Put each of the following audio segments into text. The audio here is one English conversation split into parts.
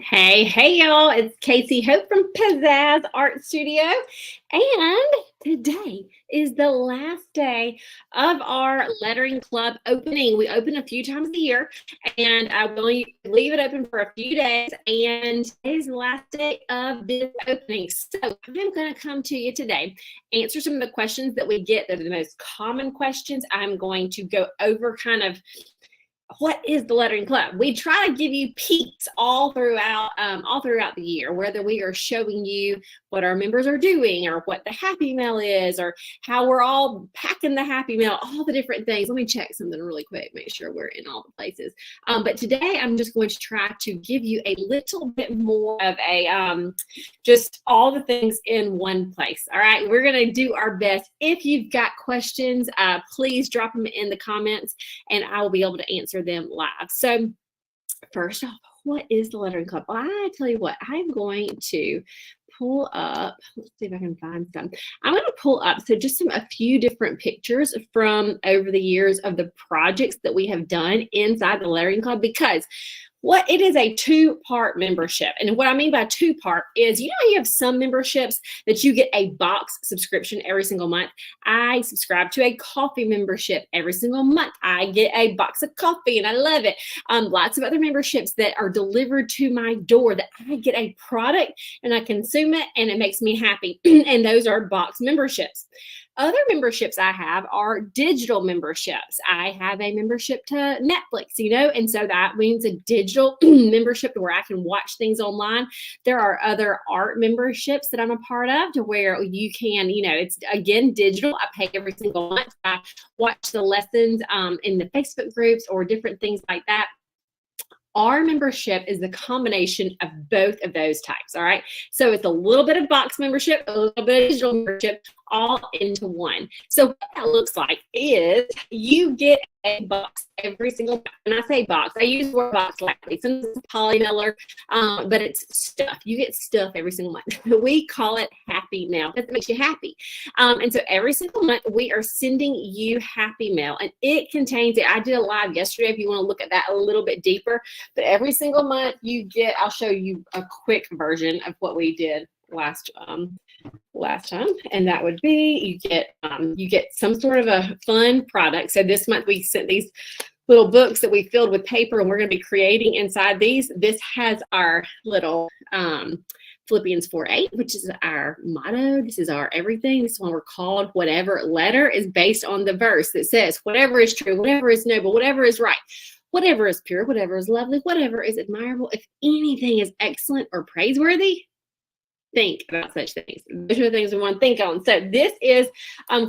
Hey, y'all. It's Casey Hope from Pizzazz Art Studio. And today is the last day of our lettering club opening. We open a few times a year and I will leave it open for a few days. And today's the last day of this opening. So I'm going to come to you today, answer some of the questions that we get that are the most common questions. I'm going to go over kind of what is the lettering club. We try to give you peeks all throughout the year, whether we are showing you what our members are doing or what the happy mail is or how we're all packing the happy mail, all the different things. Let me check something really quick, make sure we're in all the places. But today I'm just going to try to give you a little bit more of a just all the things in one place. All right, we're going to do our best. If you've got questions, please drop them in the comments and I will be able to answer them live. So first off, what is the lettering club? Well, I tell you what, I'm going to pull up, let's see if I can find some. I'm going to pull up just a few different pictures from over the years of the projects that we have done inside the lettering club, because it is a two-part membership. And what I mean by two-part is, you have some memberships that you get a box subscription every single month. I subscribe to a coffee membership every single month. I get a box of coffee and I love it. Lots of other memberships that are delivered to my door that I get a product and I consume it and it makes me happy. And those are box memberships. Other memberships I have are digital memberships. I have a membership to Netflix, and so that means a digital membership where I can watch things online. There are other art memberships that I'm a part of to where you can, it's again digital. I pay every single month. I watch the lessons in the Facebook groups or different things like that. Our membership is the combination of both of those types, all right? So it's a little bit of box membership, a little bit of digital membership, all into one. So what that looks like is you get a box every single month. When I say box, I use the word box lightly. Sometimes it's poly mailer, but it's stuff. You get stuff every single month. We call it happy mail. That makes you happy. And so every single month we are sending you happy mail, and it contains it. I did a live yesterday if you want to look at that a little bit deeper. But every single month you get, I'll show you a quick version of what we did last time, and that would be you get some sort of a fun product. So this month we sent these little books that we filled with paper, and we're going to be creating inside these. This has our little Philippians 4:8, which is our motto. This is our everything. This is one we're called Whatever Letter, is based on the verse that says, whatever is true, whatever is noble, whatever is right, whatever is pure, whatever is lovely, whatever is admirable, if anything is excellent or praiseworthy, think about such things. Those are the things we want to think on. So this is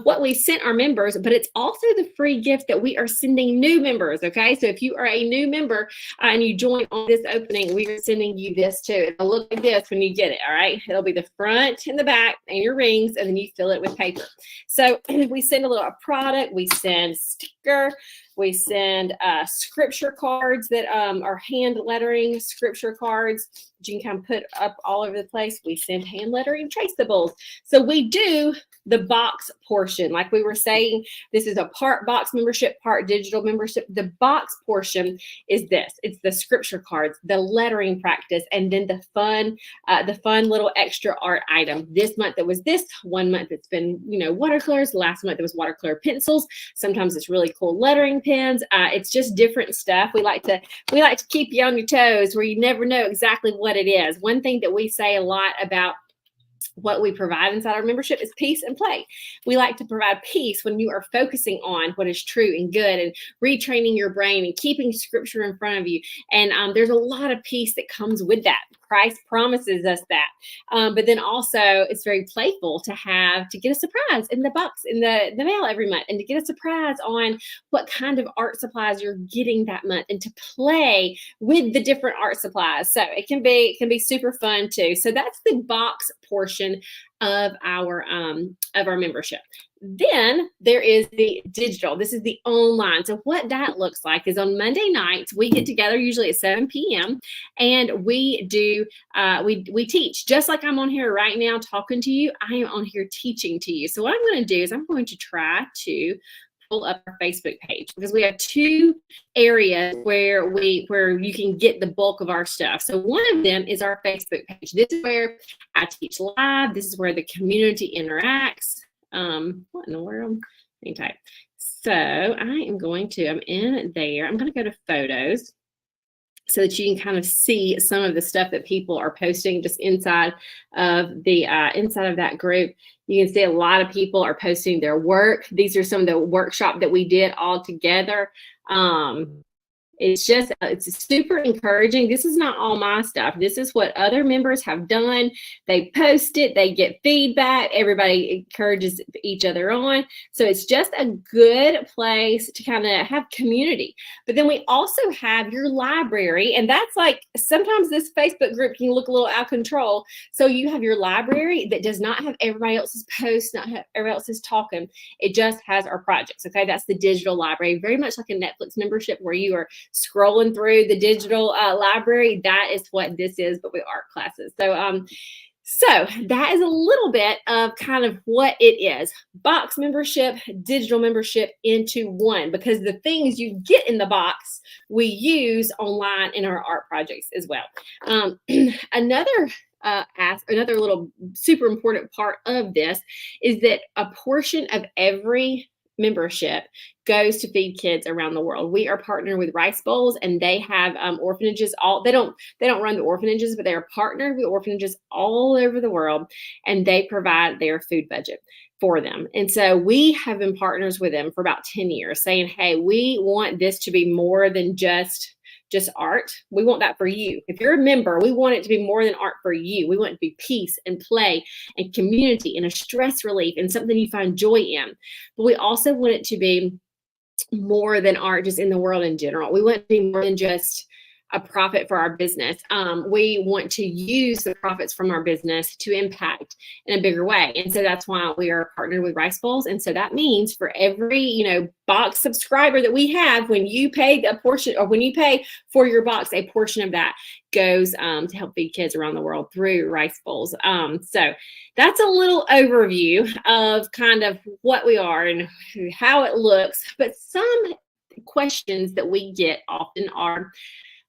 what we sent our members, but it's also the free gift that we are sending new members, okay? So if you are a new member and you join on this opening, we are sending you this too. It'll look like this when you get it, all right? It'll be the front and the back and your rings, and then you fill it with paper. So we send a little product, we send sticker, we send scripture cards that are hand lettering scripture cards that you can kind of put up all over the place. We send hand lettering traceables. So we do the box portion. Like we were saying, this is a part box membership, part digital membership. The box portion is this. It's the scripture cards, the lettering practice, and then the fun little extra art item. This month it was this. One month it's been, watercolors. Last month it was watercolor pencils. Sometimes it's really cool lettering pens. It's just different stuff. We like to keep you on your toes where you never know exactly what it is. One thing that we say a lot about what we provide inside our membership is peace and play. We like to provide peace when you are focusing on what is true and good and retraining your brain and keeping scripture in front of you. And there's a lot of peace that comes with that. Christ promises us that. But then also it's very playful to get a surprise in the box, in the mail every month, and to get a surprise on what kind of art supplies you're getting that month, and to play with the different art supplies. So it can be super fun too. So that's the box portion of our membership. Then there is the digital. This is the online. So what that looks like is on Monday nights, we get together usually at 7 p.m. and we do, we teach. Just like I'm on here right now talking to you, I am on here teaching to you. So what I'm going to do is I'm going to try to pull up our Facebook page, because we have two areas where you can get the bulk of our stuff. So one of them is our Facebook page. This is where I teach live. This is where the community interacts. What in the world? Hang tight. So I'm in there. I'm going to go to photos, so that you can kind of see some of the stuff that people are posting just inside of that group. You can see a lot of people are posting their work. These are some of the workshop that we did all together. It's super encouraging. This is not all my stuff. This is what other members have done. They post it, they get feedback, everybody encourages each other on. So it's just a good place to kind of have community. But then we also have your library, and that's like, sometimes this Facebook group can look a little out of control. So you have your library that does not have everybody else's posts, not have everybody else's talking. It just has our projects. Okay, that's the digital library, very much like a Netflix membership where you are scrolling through the digital library. That is what this is, but with art classes. So that is a little bit of kind of what it is. Box membership, digital membership into one, because the things you get in the box, we use online in our art projects as well. Another little super important part of this is that a portion of every membership goes to feed kids around the world. We are partnered with Rice Bowls, and they have orphanages. They don't run the orphanages, but they are partnered with orphanages all over the world, and they provide their food budget for them. And so we have been partners with them for about 10 years, saying, hey, we want this to be more than just art. We want that for you. If you're a member, we want it to be more than art for you. We want it to be peace and play and community and a stress relief and something you find joy in. But we also want it to be more than art just in the world in general. We want it to be more than just a profit for our business. We want to use the profits from our business to impact in a bigger way. And so that's why we are partnered with Rice Bowls. And so that means for every, box subscriber that we have, when you pay a portion, or when you pay for your box, a portion of that goes to help feed kids around the world through Rice Bowls. So that's a little overview of kind of what we are and how it looks. But some questions that we get often are,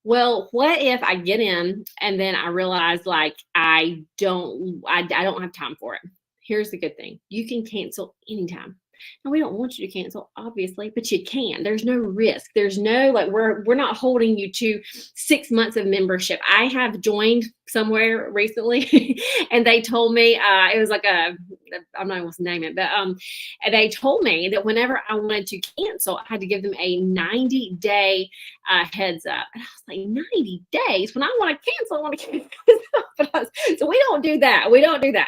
well, what if I get in and then I realize like I don't have time for it? Here's the good thing. You can cancel anytime. And we don't want you to cancel, obviously, but you can. There's no risk. There's no, like, we're not holding you to 6 months of membership. I have joined somewhere recently and they told me, it was like I'm not going to name it, but and they told me that whenever I wanted to cancel, I had to give them a 90-day heads up. And I was like, 90 days? When I want to cancel, I want to cancel. So we don't do that. We don't do that.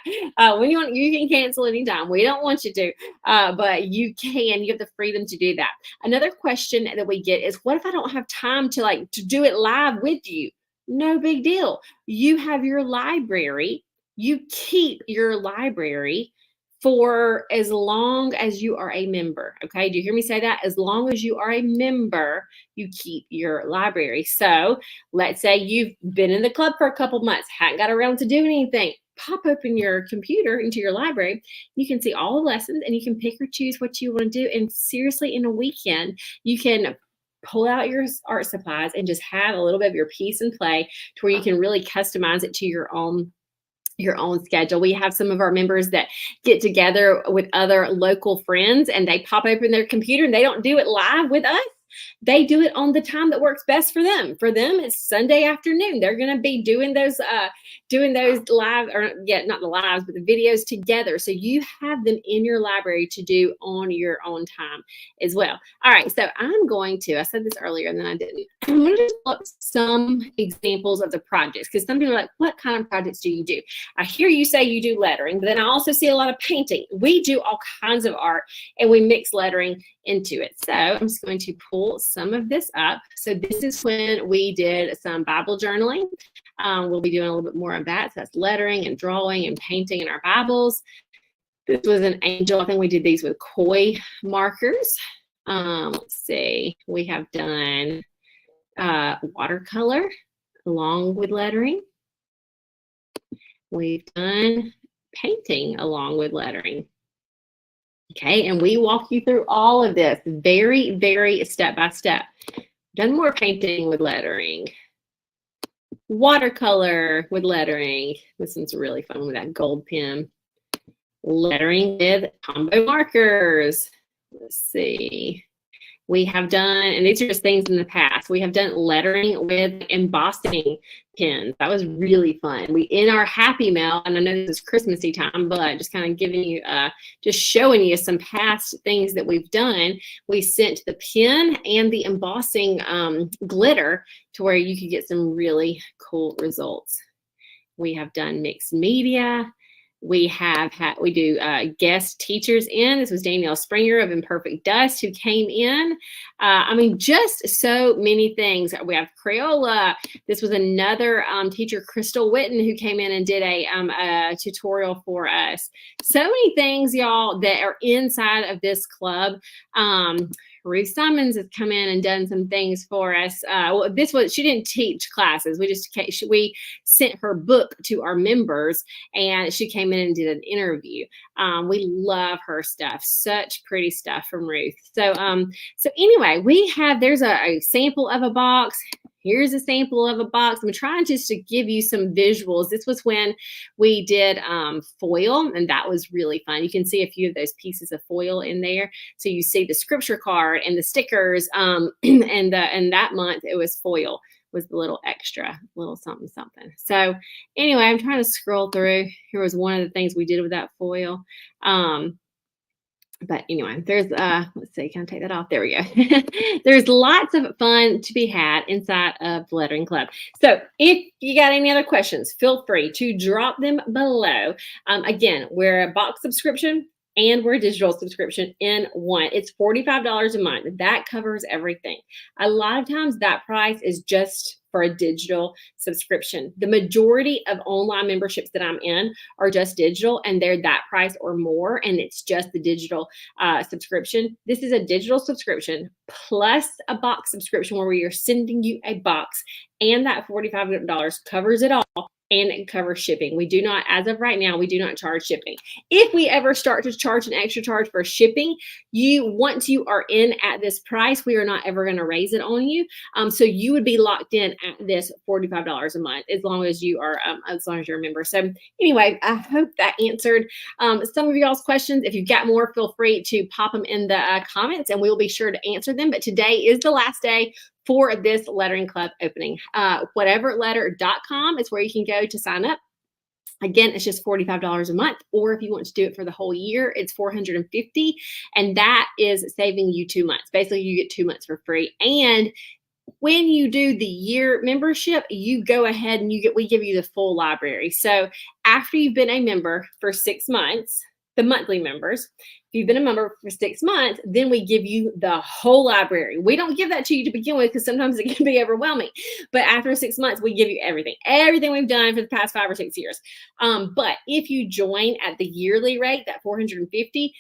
When you can cancel anytime. We don't want you to, but you can. You have the freedom to do that. Another question that we get is, what if I don't have time to do it live with you? No big deal. You have your library. You keep your library for as long as you are a member. Okay, do you hear me say that? As long as you are a member, you keep your library. So let's say you've been in the club for a couple months, hadn't got around to doing anything. Pop open your computer into your library. You can see all the lessons and you can pick or choose what you want to do. And seriously, in a weekend, you can pull out your art supplies and just have a little bit of your peace and play to where you can really customize it to your own schedule. We have some of our members that get together with other local friends and they pop open their computer and they don't do it live with us. They do it on the time that works best for them. For them, it's Sunday afternoon. They're going to be doing those live, or not the lives, but the videos together. So you have them in your library to do on your own time as well. All right, so I said this earlier and then I didn't. I'm going to just look some examples of the projects, because some people are like, what kind of projects do you do? I hear you say you do lettering, but then I also see a lot of painting. We do all kinds of art and we mix lettering into it. So I'm just going to pull some of this up. So this is when we did some Bible journaling. We'll be doing a little bit more of that. So that's lettering and drawing and painting in our Bibles. This was an angel. I think we did these with koi markers. Let's see. We have done watercolor along with lettering. We've done painting along with lettering. Okay, and we walk you through all of this very, very step by step. Done more painting with lettering, watercolor with lettering. This one's really fun with that gold pen. Lettering with combo markers. Let's see. We have done, and these are just things in the past, we have done lettering with embossing pens. That was really fun. We, in our happy mail, and I know this is Christmassy time, but just kind of giving you, just showing you some past things that we've done. We sent the pen and the embossing glitter to where you could get some really cool results. We have done mixed media. We do guest teachers in. This was Danielle Springer of Imperfect Dust who came in. I mean, just so many things. We have Crayola. This was another teacher, Crystal Witten, who came in and did a tutorial for us. So many things, y'all, that are inside of this club. Ruth Simons has come in and done some things for us. Well, she didn't teach classes. We sent her book to our members, and she came in and did an interview. We love her stuff. Such pretty stuff from Ruth. So anyway, there's a sample of a box. Here's a sample of a box. I'm trying just to give you some visuals. This was when we did foil, and that was really fun. You can see a few of those pieces of foil in there. So you see the scripture card and the stickers, and that month it was foil, was the little extra, little something, something. So anyway, I'm trying to scroll through. Here was one of the things we did with that foil. But anyway, there's, let's see, can I take that off? There we go. There's lots of fun to be had inside of the Lettering Club. So if you got any other questions, feel free to drop them below. Again, we're a box subscription and we're a digital subscription in one. It's $45 a month. That covers everything. A lot of times that price is just for a digital subscription. The majority of online memberships that I'm in are just digital, and they're that price or more, and it's just the digital subscription. This is a digital subscription plus a box subscription where we are sending you a box, and that $45 covers it all. And it covers shipping. We do not, as of right now, we do not charge shipping. If we ever start to charge an extra charge for shipping, once you are in at this price, we are not ever going to raise it on you. So you would be locked in at this $45 a month as long as you are, as long as you're a member. So anyway, I hope that answered some of y'all's questions. If you've got more, feel free to pop them in the comments, and we will be sure to answer them. But today is the last day for this Lettering Club opening. Whateverletter.com is where you can go to sign up. Again, it's just $45 a month, or if you want to do it for the whole year, it's $450, and that is saving you 2 months. Basically, you get 2 months for free. And when you do the year membership, you go ahead and we give you the full library. So after you've been a member for 6 months, the monthly members, if you've been a member for 6 months, then we give you the whole library. We don't give that to you to begin with because sometimes it can be overwhelming. But after 6 months, we give you everything we've done for the past 5 or 6 years. But if you join at the yearly rate, that $450,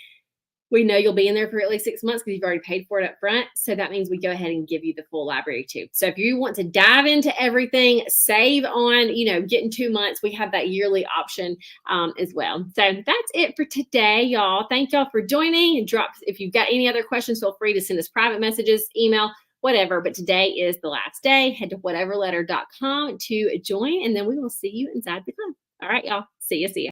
we know you'll be in there for at least 6 months because you've already paid for it up front. So that means we go ahead and give you the full library too. So if you want to dive into everything, save on, getting 2 months, we have that yearly option as well. So that's it for today, y'all. Thank y'all for joining. If you've got any other questions, feel free to send us private messages, email, whatever. But today is the last day. Head to whateverletter.com to join, and then we will see you inside the club. All right, y'all. See ya.